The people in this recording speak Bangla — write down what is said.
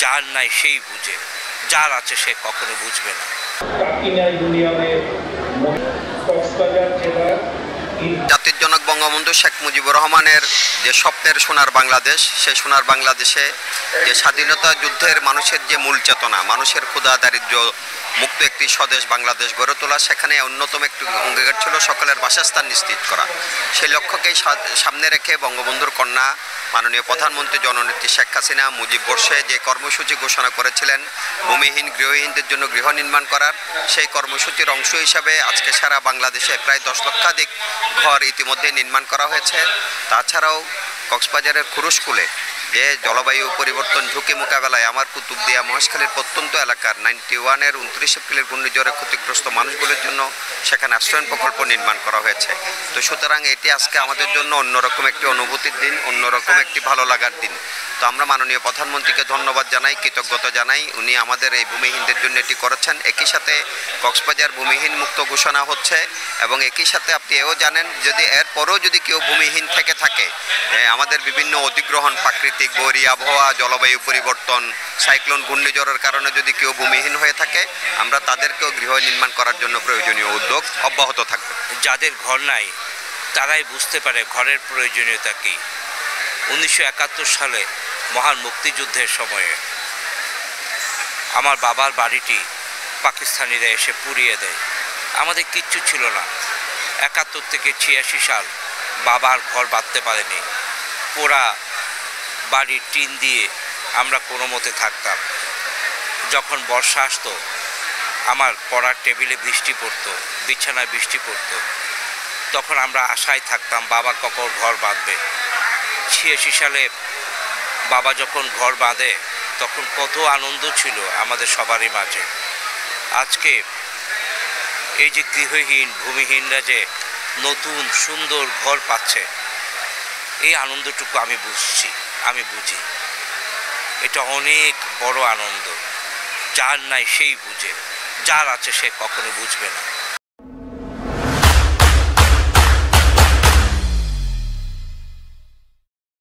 যার নাই সেই বুঝে, যার আছে সে কখনো বুঝবে না। জাতির জনক বঙ্গবন্ধু শেখ মুজিবুর রহমানের যে স্বপ্নের সোনার বাংলাদেশ, সেই সোনার বাংলাদেশে যে স্বাধীনতা যুদ্ধের মানুষের যে মূল চেতনা, মানুষের ক্ষুধা দারিদ্র্য মুক্ত একটি স্বদেশ বাংলাদেশ গড়ে তোলা, সেখানে অন্যতম একটি অঙ্গীকার ছিল সকলের বাসস্থান নিশ্চিত করা। সেই লক্ষ্যকেই সামনে রেখে বঙ্গবন্ধুর কন্যা মাননীয় প্রধানমন্ত্রী জননেত্রী শেখ হাসিনা মুজিব বর্ষে যে কর্মসূচি ঘোষণা করেছিলেন ভূমিহীন গৃহহীনদের জন্য গৃহ নির্মাণ করার, সেই কর্মসূচির অংশ হিসাবে আজকে সারা বাংলাদেশে প্রায় 10 লক্ষাধিক ঘর ইতিমধ্যে নির্মাণ করা হয়েছে। তাছাড়াও কক্সবাজারের খুরুশকুলে যে জলবায়ু পরিবর্তন ঝুঁকি মোকাবেলায় আমার কুতুবদিয়া মহেশখালীর প্রত্যন্ত এলাকার 91-এর 29 এপ্রিলের ঘূর্ণিঝড়ে ক্ষতিগ্রস্ত মানুষগুলোর জন্য সেখানে আশ্রয়ণ প্রকল্প নির্মাণ করা হয়েছে। তো সুতরাং এটি আজকে আমাদের জন্য অন্যরকম একটি অনুভূতির দিন, অন্যরকম একটি ভালো লাগার দিন। তো আমরা মাননীয় প্রধানমন্ত্রীকে ধন্যবাদ জানাই, কৃতজ্ঞতা জানাই, উনি আমাদের এই ভূমিহীনদের জন্য এটি করেছেন। একই সাথে কক্সবাজার ভূমিহীন মুক্ত ঘোষণা হচ্ছে এবং একই সাথে আপনি এও জানেন, যদি এরপরেও যদি কেউ ভূমিহীন থেকে থাকে, আমাদের বিভিন্ন অধিগ্রহণ, প্রাকৃতিক বৈরী আবহাওয়া, জলবায়ু পরিবর্তন, সাইক্লোন, ঘূর্ণিঝড়ের কারণে যদি কেউ ভূমিহীন হয়ে থাকে, আমরা তাদেরকেও গৃহ নির্মাণ করার জন্য প্রয়োজনীয় উদ্যোগ অব্যাহত থাকবে। যাদের ঘর নাই তারাই বুঝতে পারে ঘরের প্রয়োজনীয়তা কী। 1971 সালে মহান মুক্তিযুদ্ধের সময়ে আমার বাবার বাড়িটি পাকিস্তানিরা এসে পুড়িয়ে দেয়। আমাদের কিচ্ছু ছিল না। 71 থেকে 86 সাল বাবার ঘর বাঁধতে পারেনি। পোড়া বাড়ির টিন দিয়ে আমরা কোনো মতে থাকতাম। যখন বর্ষা আসতো, আমার পড়ার টেবিলে বৃষ্টি পড়তো, বিছানায় বৃষ্টি পড়তো, তখন আমরা আশায় থাকতাম বাবা কখন ঘর বাঁধবে। 86 সালে বাবা যখন ঘর বাঁধে, তখন কত আনন্দ ছিল আমাদের সবারই মাঝে। আজকে এই যে গৃহহীন ভূমিহীনরা যে নতুন সুন্দর ঘর পাচ্ছে, এই আনন্দটুকু আমি বুঝি। এটা অনেক বড় আনন্দ। যার নাই সেই বুঝে, যার আছে সে কখনো বুঝবে না।